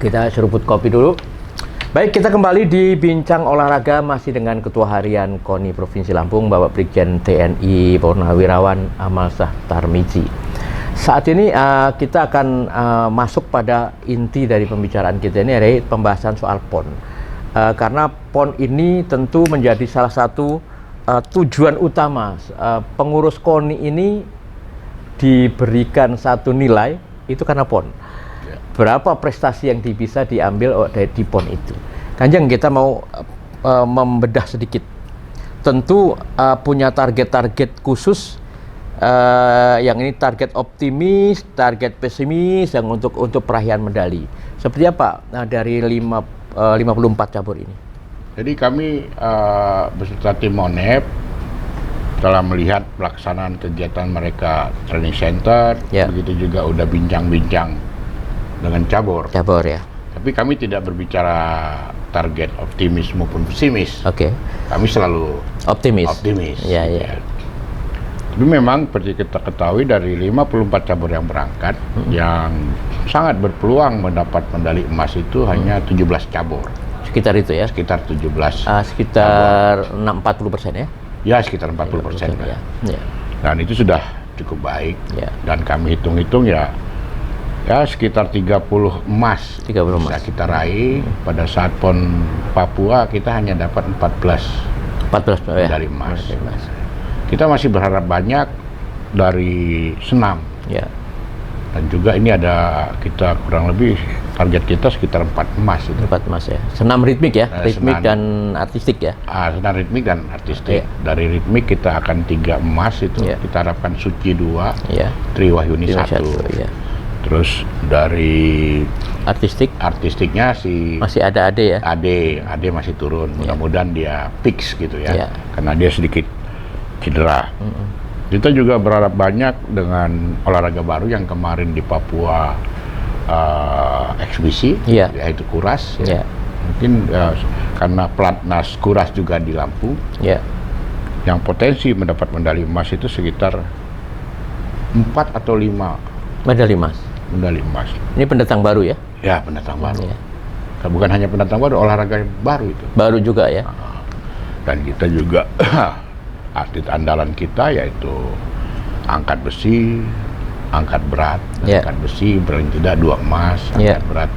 Kita seruput kopi dulu. Baik, kita kembali di Bincang Olahraga masih dengan Ketua Harian KONI Provinsi Lampung, Bapak Brigjen TNI Purnawirawan Amal Syah Tarmizi. Saat ini kita akan masuk pada inti dari pembicaraan kita ini, yaitu pembahasan soal PON. Karena PON ini tentu menjadi salah satu tujuan utama pengurus KONI ini diberikan satu nilai, itu karena PON. Berapa prestasi yang bisa diambil di PON itu. Kanjeng, kita mau membedah sedikit. Tentu punya target-target khusus, yang ini target optimis, target pesimis, yang untuk peraih medali. Seperti apa dari 54 cabur ini? Jadi kami beserta tim ONEP telah melihat pelaksanaan kegiatan mereka training center, begitu juga udah bincang-bincang dengan cabur. Cabur ya. Tapi kami tidak berbicara target optimis maupun pesimis. Oke. Kami selalu optimis. Ya. Tapi memang seperti kita ketahui dari 54 cabur yang berangkat, yang sangat berpeluang mendapat medali emas itu hanya 17 cabur. Sekitar itu ya? Sekitar 17. Sekitar 40% ya? Ya, sekitar 40%. Ya. Dan itu sudah cukup baik. Ya. Dan kami hitung-hitung ya sekitar 30 emas bisa kita raih. Pada saat PON Papua kita hanya dapat 14 medali emas. Kita masih berharap banyak dari senam. Ya. Dan juga ini ada kita kurang lebih target kita sekitar 4 emas itu. 4 emas ya. Senam ritmik ya, ritmik dan artistik ya. Senam ritmik dan artistik. Dari ritmik kita akan 3 emas itu. Kita harapkan Suci 2, Triwahyuni 1. Ya. Terus dari artistiknya masih ada Ade ya. Ade masih turun. Mudah-mudahan dia fix gitu ya. Karena dia sedikit cedera. Kita juga berharap banyak dengan olahraga baru yang kemarin di Papua eksibisi, yaitu kuras. Mungkin karena pelatnas kuras juga di Lampung, yang potensi mendapat medali emas itu sekitar 4 atau 5 medali emas. Ini pendatang baru ya? Ya, pendatang baru. Bukan hanya pendatang baru, olahraga baru itu. Baru juga ya? Dan kita juga atlet andalan kita yaitu angkat besi, angkat berat. Angkat besi paling tidak 2 emas, angkat berat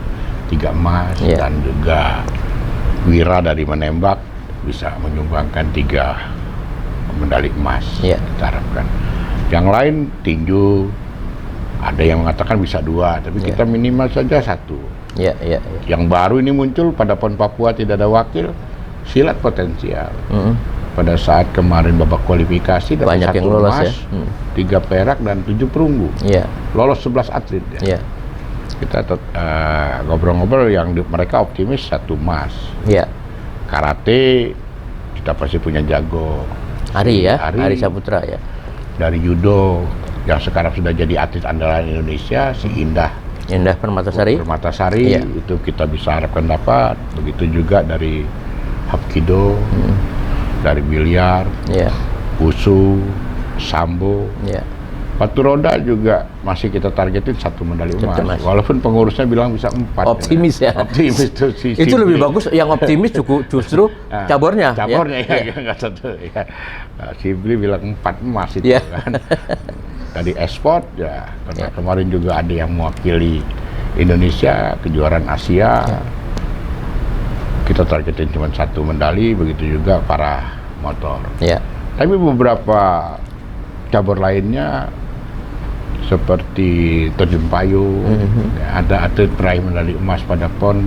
3 emas, dan juga Wira dari menembak bisa menyumbangkan 3 medali emas. Kita harapkan. Yang lain tinju, ada yang mengatakan bisa 2, tapi kita minimal saja 1. Yang baru ini muncul pada PON Papua tidak ada wakil, silat potensial. Pada saat kemarin babak kualifikasi dapat 1 emas, 3 perak dan 7 perunggu. Lolos 11 atlet ya. Kita ngobrol-ngobrol yang mereka optimis 1 emas. Karate kita pasti punya jago. Ari Saputra ya. Dari judo yang sekarang sudah jadi atlet andalan Indonesia, si Indah Permatasari itu kita bisa harapkan dapat. Begitu juga dari Hapkido, dari biliar, wusu, sambo, batu roda juga masih kita targetin 1 medali emas. Walaupun pengurusnya bilang bisa 4. Optimis ya. Optimis itu itu lebih bagus. Yang optimis justru cabornya. Nggak satu. Sibli bilang 4 emas itu kan. Dari e-sport ya, karena kemarin juga ada yang mewakili Indonesia kejuaraan Asia. Kita targetin cuma 1 medali, begitu juga para motor. Tapi beberapa cabur lainnya seperti terjun payung, ada atlet peraih medali emas pada PON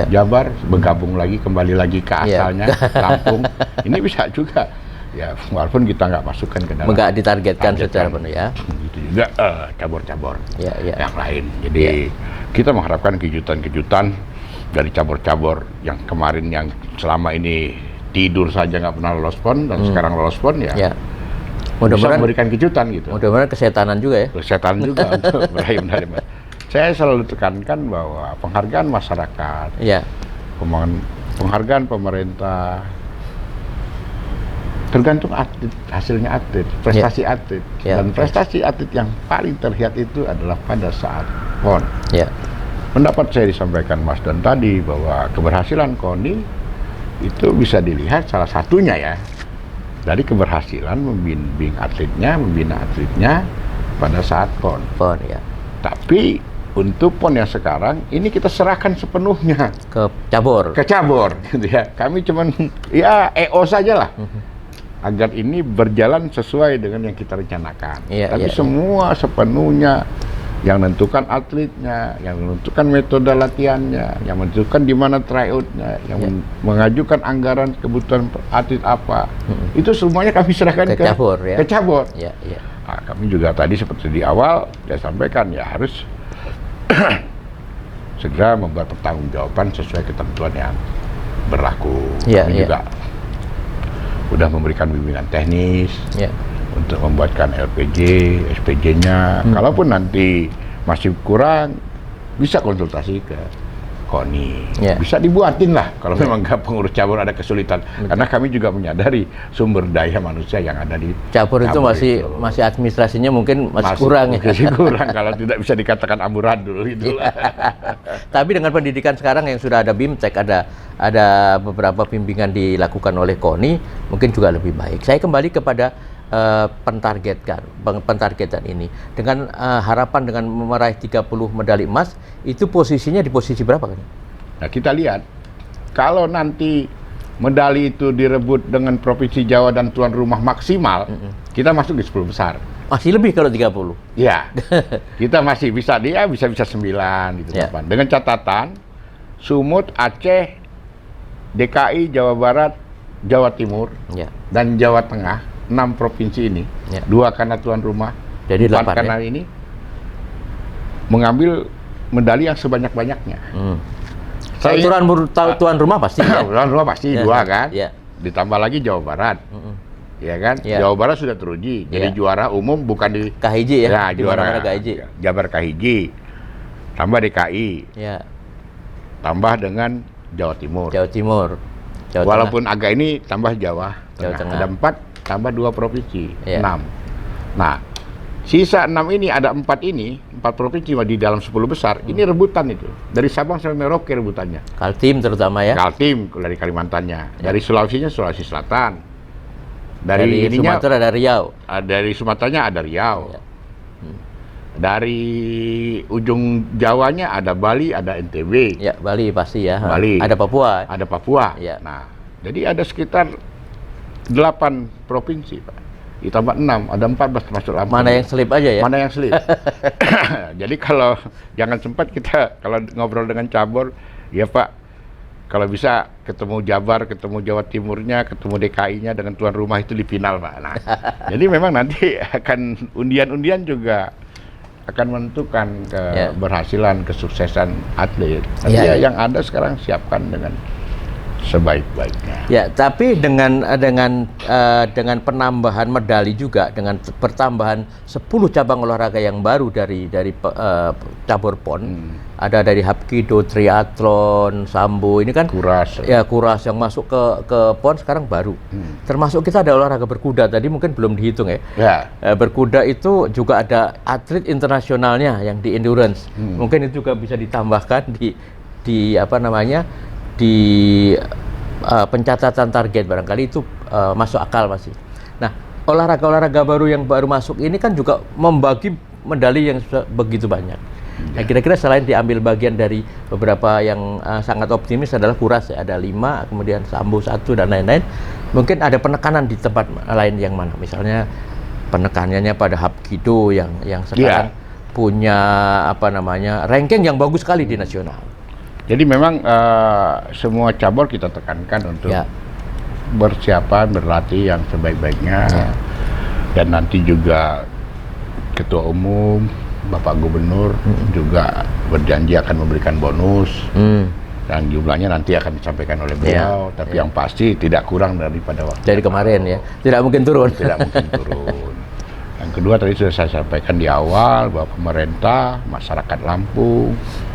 Jabar, bergabung lagi, kembali lagi ke asalnya, Lampung. Ini bisa juga. Ya, walaupun kita nggak masukkan ke dalam. Nggak ditargetkan secara penuh ya. Itu juga cabur-cabur yang lain. Jadi kita mengharapkan kejutan-kejutan dari cabur-cabur yang kemarin yang selama ini tidur saja nggak pernah lolos PON dan sekarang lolos PON ya. Mudah-mudahan memberikan kejutan gitu. Mudah-mudahan kesetanan juga ya. Kesetanan juga untuk meraih medali emas. Saya selalu tekankan bahwa penghargaan masyarakat, penghargaan pemerintah, tergantung atlet, hasilnya atlet, prestasi atlet. Dan prestasi atlet yang paling terlihat itu adalah pada saat PON. pendapat saya disampaikan Mas Don tadi bahwa keberhasilan KONI itu bisa dilihat salah satunya ya dari keberhasilan membina atletnya pada saat PON. PON ya. Tapi untuk PON yang sekarang ini kita serahkan sepenuhnya ke cabur. Gitu ya. Kami cuman ya EO saja lah. Agar ini berjalan sesuai dengan yang kita rencanakan. Tapi semua sepenuhnya yang menentukan atletnya, yang menentukan metode latihannya, yang menentukan di mana tryoutnya, yang mengajukan anggaran kebutuhan atlet apa, itu semuanya kami serahkan ke cabur. Ke cabur. Nah, kami juga tadi seperti di awal saya sampaikan ya harus segera membuat pertanggungjawaban sesuai ketentuan yang berlaku. Kami juga sudah memberikan bimbingan teknis. Untuk membuatkan LPG, SPJ-nya. Kalaupun nanti masih kurang, bisa konsultasi ke KONI. Bisa dibuatin lah kalau memang pengurus cabur ada kesulitan. Karena kami juga menyadari sumber daya manusia yang ada di cabur itu masih administrasinya mungkin masih kurang. Masih kurang kalau tidak bisa dikatakan amburadul itu. Tapi dengan pendidikan sekarang yang sudah ada BIMTEK, ada beberapa bimbingan dilakukan oleh KONI, mungkin juga lebih baik. Saya kembali kepada pentargetan ini dengan harapan dengan meraih 30 medali emas, itu posisinya di posisi berapa kan? Nah, kita lihat kalau nanti medali itu direbut dengan Provinsi Jawa dan tuan rumah maksimal, kita masuk di 10 besar. Masih lebih kalau 30. Ya. Kita masih bisa bisa 9 gitu dengan catatan Sumut, Aceh, DKI, Jawa Barat, Jawa Timur dan Jawa Tengah, 6 provinsi ini, 2 karena tuan rumah, jadi 4 karena ini mengambil medali yang sebanyak-banyaknya. Tuan rumah pasti ya? Tuan rumah pasti 2 kan? Ditambah lagi Jawa Barat. Ya kan? Jawa Barat sudah teruji. Jadi juara umum bukan di KHJ ya? Juara Jabar KHJ. Tambah DKI. Tambah dengan Jawa Timur. Walaupun agak ini tambah Jawa Tengah. Ada 4 tambah 2 provinsi, 6. Nah, sisa 6 ini ada 4 provinsi di dalam 10 besar, ini rebutan itu. Dari Sabang sampai Merauke rebutannya. Kaltim terutama ya? Kaltim dari Kalimantannya. Dari Sulawesinya Sulawesi Selatan. Dari Sumatera ada Riau. Dari Sumateranya ada Riau. Dari ujung Jawanya ada Bali, ada NTB. Ya, Bali pasti ya. Bali. Ada Papua. Ada Papua. Nah, jadi ada sekitar 8 provinsi, Pak. Ditambah 6, ada 14 termasuk Lampung. Mana yang selip aja ya? Mana yang selip. Jadi kalau jangan sempat kita kalau ngobrol dengan cabur, ya Pak, kalau bisa ketemu Jabar, ketemu Jawa Timurnya, ketemu DKI-nya dengan tuan rumah itu di final, Pak. Nah, jadi memang nanti akan undian-undian juga akan menentukan keberhasilan, kesuksesan atlet. Tapi yang ada sekarang siapkan dengan sebaik-baiknya. Ya, tapi dengan penambahan medali juga, dengan pertambahan 10 cabang olahraga yang baru dari cabur PON, ada dari Hapkido, triathlon, sambo, ini kan kuras yang masuk ke PON sekarang baru. Termasuk kita ada olahraga berkuda, tadi mungkin belum dihitung ya. Berkuda itu juga ada atlet internasionalnya yang di endurance. Mungkin itu juga bisa ditambahkan di pencatatan target, barangkali itu masuk akal masih. Nah, olahraga-olahraga baru yang baru masuk ini kan juga membagi medali yang begitu banyak. Nah, kira-kira selain diambil bagian dari beberapa yang sangat optimis adalah kuras ya, ada 5, kemudian sambo 1 dan lain-lain. Mungkin ada penekanan di tempat lain yang mana? Misalnya penekanannya pada Hapkido yang sekarang punya ranking yang bagus sekali di nasional. Jadi memang semua cabur kita tekankan untuk bersiapan, berlatih yang sebaik-baiknya. Dan nanti juga Ketua Umum, Bapak Gubernur juga berjanji akan memberikan bonus. Dan jumlahnya nanti akan disampaikan oleh beliau. Tapi yang pasti tidak kurang daripada waktu dari kemarin ya. Tidak mungkin turun. Tidak mungkin turun. Yang kedua tadi sudah saya sampaikan di awal bahwa pemerintah, masyarakat Lampung,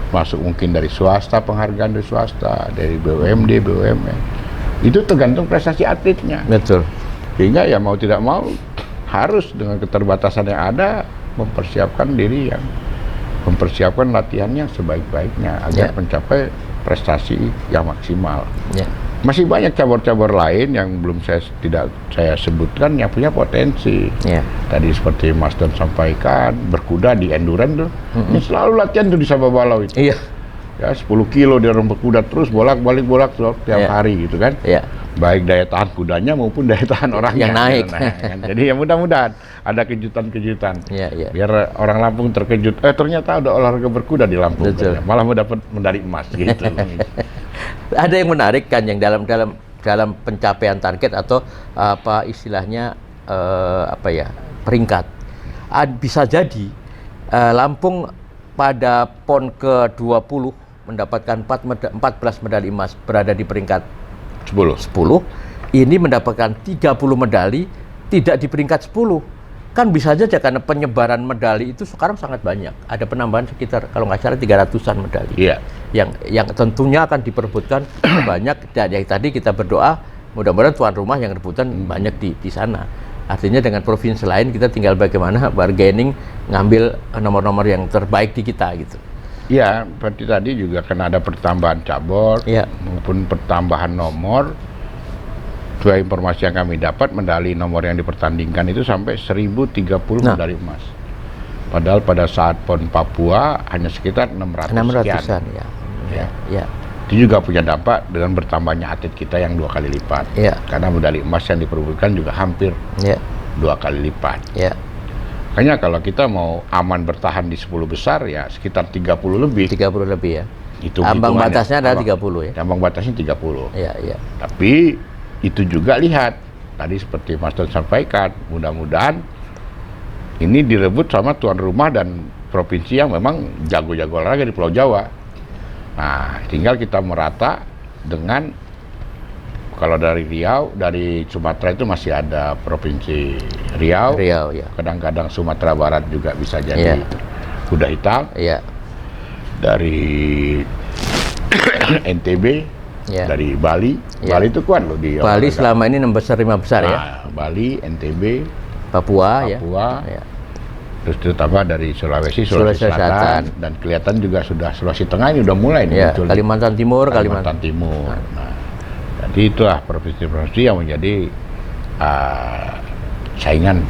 masuk mungkin dari swasta, penghargaan dari swasta, dari BUMD, BUMN, itu tergantung prestasi atletnya. Betul. Sehingga ya mau tidak mau harus dengan keterbatasan yang ada mempersiapkan diri yang mempersiapkan latihannya sebaik-baiknya agar mencapai prestasi yang maksimal. Masih banyak cabur-cabur lain yang belum saya sebutkan yang punya potensi. Tadi seperti Mas Don sampaikan, berkuda di endurance tuh, ini selalu latihan tuh di Sababalau itu. Ya 10 kilo dia berkuda terus bolak-balik tiap hari gitu kan. Baik daya tahan kudanya maupun daya tahan orangnya yang naik. Kan? Jadi ya mudah-mudahan ada kejutan-kejutan. Biar orang Lampung terkejut. Ternyata ada olahraga berkuda di Lampung. Malah mau dapat medali emas gitu. Ada yang menarik kan yang dalam pencapaian target atau apa istilahnya peringkat. Bisa jadi Lampung pada PON ke-20 mendapatkan 14 medali emas, berada di peringkat 10. Ini mendapatkan 30 medali, tidak di peringkat 10. Kan bisa saja karena penyebaran medali itu sekarang sangat banyak. Ada penambahan sekitar kalau nggak salah 300-an medali. Yang tentunya akan diperebutkan banyak. Dan yang tadi kita berdoa mudah-mudahan tuan rumah yang rebutan banyak di sana. Artinya dengan provinsi lain kita tinggal bagaimana bargaining ngambil nomor-nomor yang terbaik di kita gitu. Ya, seperti tadi juga karena ada pertambahan cabur maupun pertambahan nomor. Sesuai informasi yang kami dapat, medali nomor yang dipertandingkan itu sampai 1030 medali emas. Padahal pada saat PON Papua hanya sekitar 600-an. Itu juga punya dampak dengan bertambahnya atlet kita yang 2 kali lipat. Karena medali emas yang diperebutkan juga hampir 2 kali lipat. Makanya kalau kita mau aman bertahan di 10 besar ya sekitar 30 lebih. 30 lebih ya. Ambang batasnya adalah 30 ya. Ambang batasnya 30. Tapi itu juga lihat tadi seperti Mas Don sampaikan, mudah-mudahan ini direbut sama tuan rumah dan provinsi yang memang jago-jago olahraga di Pulau Jawa. Nah, tinggal kita merata dengan kalau dari Riau, dari Sumatera itu masih ada provinsi Riau kadang-kadang Sumatera Barat juga bisa jadi kuda hitam. Dari NTB, dari Bali. Bali itu kuat loh di Bali selama ini 5 besar ya. Bali, NTB, Papua. Terus terutama dari Sulawesi Selatan, dan kelihatan juga sudah Sulawesi Tengah ini udah mulai muncul. Kalimantan Timur. Nah, jadi itulah provinsi-provinsi yang menjadi saingan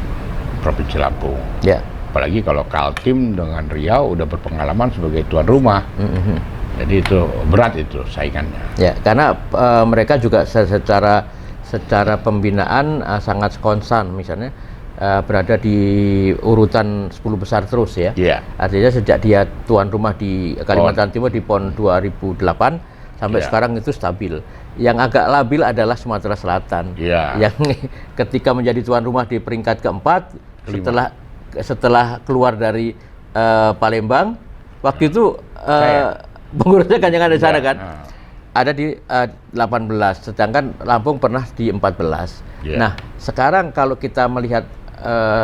Provinsi Lampung. Apalagi kalau Kaltim dengan Riau udah berpengalaman sebagai tuan rumah. Jadi itu berat itu saingannya. Karena mereka juga secara pembinaan sangat konsan, misalnya berada di urutan 10 besar terus ya. Artinya sejak dia tuan rumah di Kalimantan Timur di PON 2008 sampai sekarang itu stabil. Yang agak labil adalah Sumatera Selatan. Yang ketika menjadi tuan rumah di peringkat keempat setelah keluar dari Palembang, waktu itu pengurusnya kan yang ada di sana kan. Ada di 18, sedangkan Lampung pernah di 14. Nah, sekarang kalau kita melihat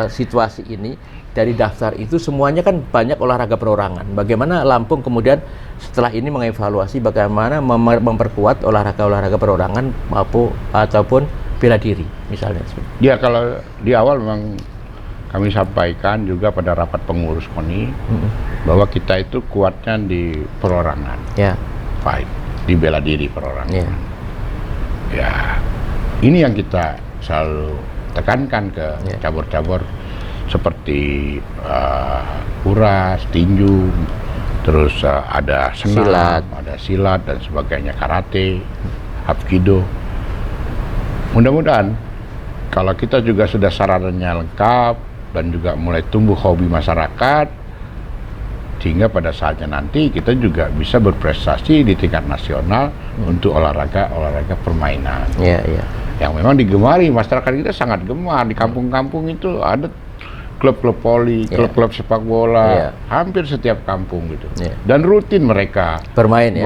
situasi ini dari daftar itu semuanya kan banyak olahraga perorangan. Bagaimana Lampung kemudian setelah ini mengevaluasi bagaimana memperkuat olahraga perorangan ataupun bela diri misalnya. Ya, kalau di awal memang kami sampaikan juga pada rapat pengurus KONI bahwa kita itu kuatnya di perorangan. Fight, di bela diri perorangan. Ya, ini yang kita selalu tekankan ke cabur-cabur seperti kuras, tinju, terus ada senam, ada silat dan sebagainya, karate, hapkido. Mudah-mudahan kalau kita juga sudah sarannya lengkap dan juga mulai tumbuh hobi masyarakat, sehingga pada saatnya nanti kita juga bisa berprestasi di tingkat nasional untuk olahraga permainan. Yang memang digemari, masyarakat kita sangat gemar. Di kampung-kampung itu ada klub-klub voli, klub-klub sepak bola, hampir setiap kampung gitu. Dan rutin mereka bermain,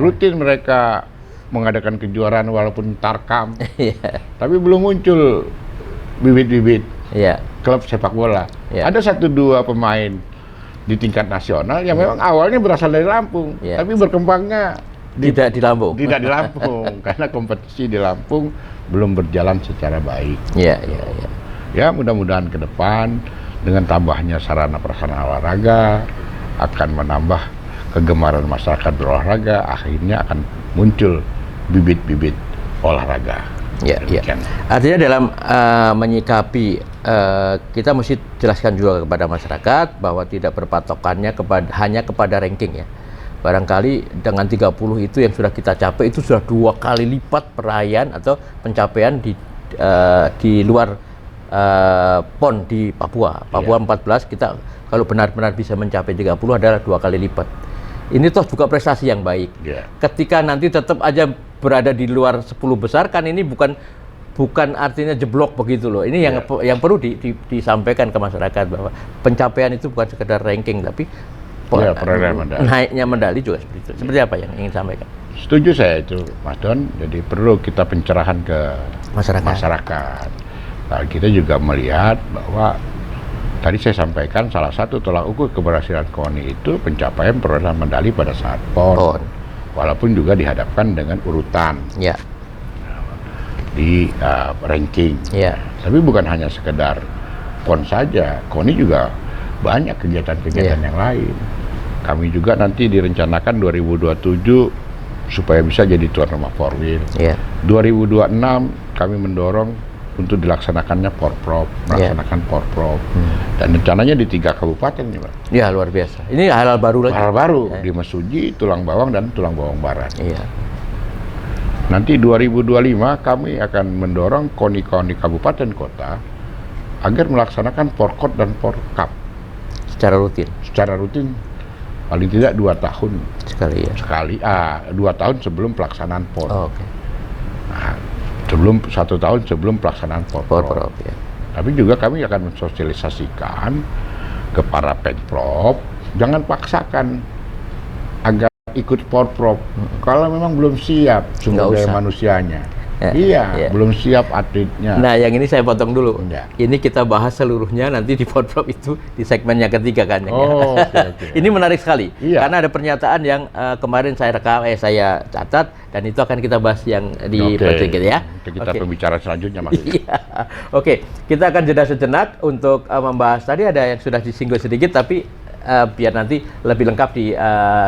rutin mereka mengadakan kejuaraan walaupun tarkam. Tapi belum muncul bibit-bibit klub sepak bola. Ada 1-2 pemain di tingkat nasional yang memang awalnya berasal dari Lampung, tapi berkembangnya tidak di Lampung. Tidak di Lampung karena kompetisi di Lampung belum berjalan secara baik. Ya, mudah-mudahan ke depan dengan tambahnya sarana prasarana olahraga, akan menambah kegemaran masyarakat berolahraga, akhirnya akan muncul bibit-bibit olahraga. Ya, ya. Artinya dalam menyikapi, kita mesti jelaskan juga kepada masyarakat bahwa tidak berpatokannya hanya kepada ranking ya. Barangkali dengan 30 itu yang sudah kita capai itu sudah 2 kali lipat perayaan atau pencapaian di luar PON di Papua. Papua 14 kita kalau benar-benar bisa mencapai 30 adalah 2 kali lipat. Ini toh juga prestasi yang baik. Ketika nanti tetap aja berada di luar 10 besar kan ini bukan artinya jeblok begitu loh. Ini yang perlu disampaikan ke masyarakat bahwa pencapaian itu bukan sekedar ranking tapi naiknya medali juga seperti itu. Seperti apa yang ingin sampaikan? Setuju saya itu, Mas Don. Jadi perlu kita pencerahan ke masyarakat. Nah, kita juga melihat bahwa tadi saya sampaikan salah satu tolak ukur keberhasilan KONI itu pencapaian perolehan medali pada saat PON. Walaupun juga dihadapkan dengan urutan di ranking. Tapi bukan hanya sekedar PON saja, KONI juga banyak kegiatan-kegiatan yang lain. Kami juga nanti direncanakan 2027 supaya bisa jadi tuan rumah 4-wheel. 2026 kami mendorong untuk dilaksanakannya Porprov, melaksanakan Porprov. Dan rencananya di 3 kabupaten nih, Pak. Ya, luar biasa. Ini hal baru lagi. Hal baru di Mesuji, Tulang Bawang dan Tulang Bawang Barat. Nanti 2025 kami akan mendorong KONI-KONI kabupaten kota agar melaksanakan Porkot dan Porkap secara rutin. Secara rutin, paling tidak 2 tahun sekali. 2 tahun sebelum pelaksanaan PON. Nah, 1 tahun sebelum pelaksanaan Porprov. Tapi juga kami akan mensosialisasikan ke para Pemprov, jangan paksakan agar ikut Porprov kalau memang belum siap sumber daya manusianya. Belum siap atletnya. Nah, yang ini saya potong dulu. Ini kita bahas seluruhnya nanti di Porprov itu di segmen yang ketiga kan. Ini menarik sekali karena ada pernyataan yang kemarin saya rekam, saya catat dan itu akan kita bahas yang di berikut ya. Kita pembicaraan selanjutnya, Mas. Kita akan jeda sejenak untuk membahas tadi ada yang sudah disinggung sedikit tapi biar nanti lebih lengkap di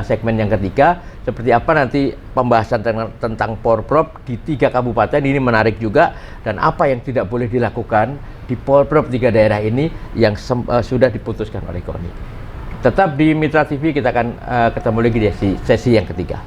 segmen yang ketiga seperti apa nanti pembahasan tentang Porprov di 3 kabupaten ini menarik juga dan apa yang tidak boleh dilakukan di Porprov 3 daerah ini yang sudah diputuskan oleh KONI. Tetap di Mitra TV, kita akan ketemu lagi di sesi yang ketiga.